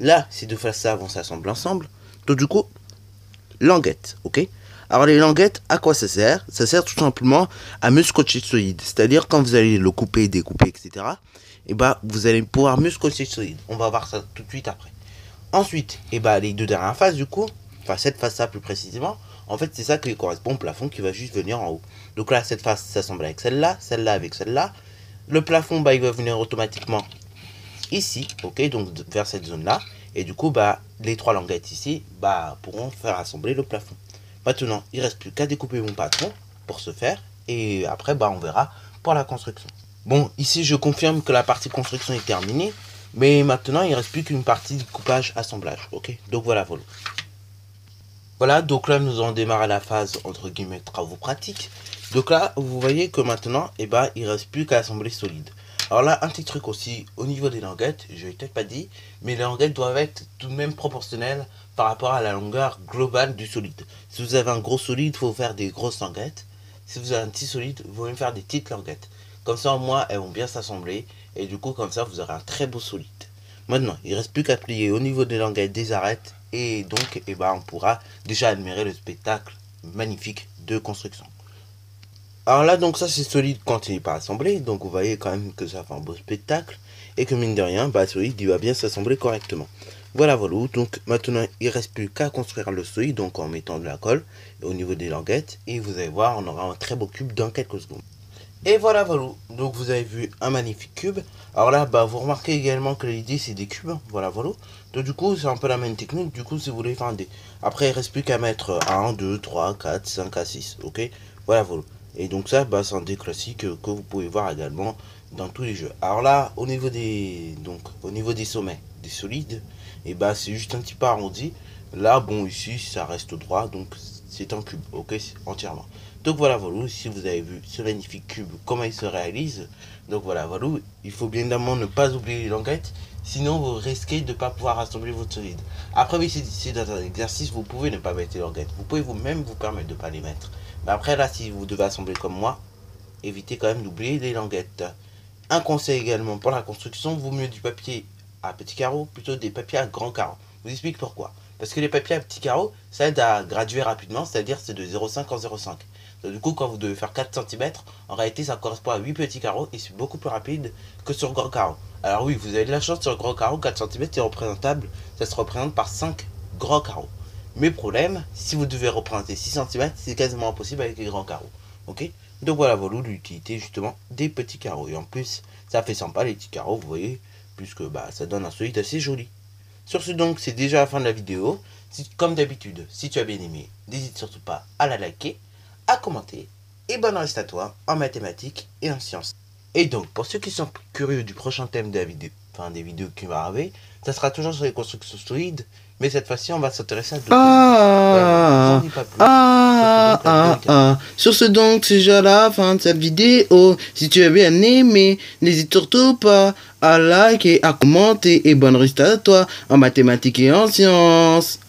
là, ces deux faces-là vont s'assembler ensemble. Donc du coup, languettes, ok. Alors les languettes, à quoi ça sert? Ça sert tout simplement à mieux scotcher solide. C'est-à-dire quand vous allez le couper, découper, etc. Et bah vous allez pouvoir mieux scotcher solide. On va voir ça tout de suite après. Ensuite, et bah les deux dernières faces du coup, enfin cette face-là plus précisément, en fait c'est ça qui correspond au plafond qui va juste venir en haut. Donc là cette face s'assemble avec celle-là, celle-là avec celle-là. Le plafond bah il va venir automatiquement ici, ok, donc vers cette zone-là. Et du coup bah les trois languettes ici bah pourront faire assembler le plafond. Maintenant, il ne reste plus qu'à découper mon patron pour ce faire. Et après, bah, on verra pour la construction. Bon, ici, je confirme que la partie construction est terminée. Mais maintenant, il ne reste plus qu'une partie découpage, assemblage. Ok, donc voilà, voilà. Voilà, donc là, nous allons démarrer la phase, entre guillemets, travaux pratiques. Donc là, vous voyez que maintenant, eh ben, il ne reste plus qu'à assembler solide. Alors là, un petit truc aussi, au niveau des languettes, je ne l'ai peut-être pas dit, mais les languettes doivent être tout de même proportionnelles par rapport à la longueur globale du solide. Si vous avez un gros solide, il faut faire des grosses languettes. Si vous avez un petit solide, il faut même faire des petites languettes. Comme ça, au moins, elles vont bien s'assembler. Et du coup, comme ça, vous aurez un très beau solide. Maintenant, il ne reste plus qu'à plier au niveau des languettes des arêtes. Et donc, eh ben, on pourra déjà admirer le spectacle magnifique de construction. Alors là, donc ça c'est solide quand il n'est pas assemblé. Donc vous voyez quand même que ça fait un beau spectacle. Et que mine de rien, bah solide, il va bien s'assembler correctement. Voilà, voilà. Donc maintenant, il ne reste plus qu'à construire le solide, donc en mettant de la colle au niveau des languettes. Et vous allez voir, on aura un très beau cube dans quelques secondes. Et voilà, voilà. Donc vous avez vu un magnifique cube. Alors là, bah vous remarquez également que l'idée c'est des cubes. Voilà, voilà. Donc du coup, c'est un peu la même technique. Du coup, si vous voulez faire un dé. Après, il ne reste plus qu'à mettre 1, 2, 3, 4, 5 à 6. Ok. Voilà, voilà. Et donc ça, bah, c'est un dé classique que vous pouvez voir également dans tous les jeux. Alors là, au niveau des sommets, des solides, et bah c'est juste un petit peu arrondi. Là, bon, ici, ça reste droit, donc c'est un cube, ok, entièrement. Donc voilà, voilà, si vous avez vu ce magnifique cube, comment il se réalise. Donc voilà, voilà, il faut bien évidemment ne pas oublier les languettes, sinon vous risquez de ne pas pouvoir assembler votre solide. Après, oui, c'est dans un exercice, vous pouvez ne pas mettre les languettes. Vous pouvez vous-même vous permettre de ne pas les mettre. Mais après, là, si vous devez assembler comme moi, évitez quand même d'oublier les languettes. Un conseil également pour la construction, vaut mieux du papier à petits carreaux plutôt des papiers à grands carreaux. Je vous explique pourquoi. Parce que les papiers à petits carreaux, ça aide à graduer rapidement, c'est-à-dire c'est de 0,5 en 0,5. Donc, du coup, quand vous devez faire 4 cm, en réalité, ça correspond à 8 petits carreaux et c'est beaucoup plus rapide que sur grand carreau. Alors oui, vous avez de la chance sur grand carreau, 4 cm c'est représentable, ça se représente par 5 grands carreaux. Mais problème, si vous devez représenter 6 cm, c'est quasiment impossible avec les grands carreaux. Ok. Donc voilà, voilà l'utilité justement des petits carreaux. Et en plus, ça fait sympa les petits carreaux, vous voyez, puisque bah, ça donne un solide assez joli. Sur ce donc, c'est déjà la fin de la vidéo. Comme d'habitude, si tu as bien aimé, n'hésite surtout pas à la liker, à commenter. Et bonne reste à toi en mathématiques et en sciences. Et donc, pour ceux qui sont curieux du prochain thème de la vidéo, enfin des vidéos qui vont arriver, ça sera toujours sur les constructions solides, mais cette fois-ci, on va s'intéresser à d'autres Sur ce donc, c'est déjà la fin de cette vidéo. Si tu as bien aimé, n'hésite surtout pas à liker, à commenter et bonne reste à toi en mathématiques et en sciences.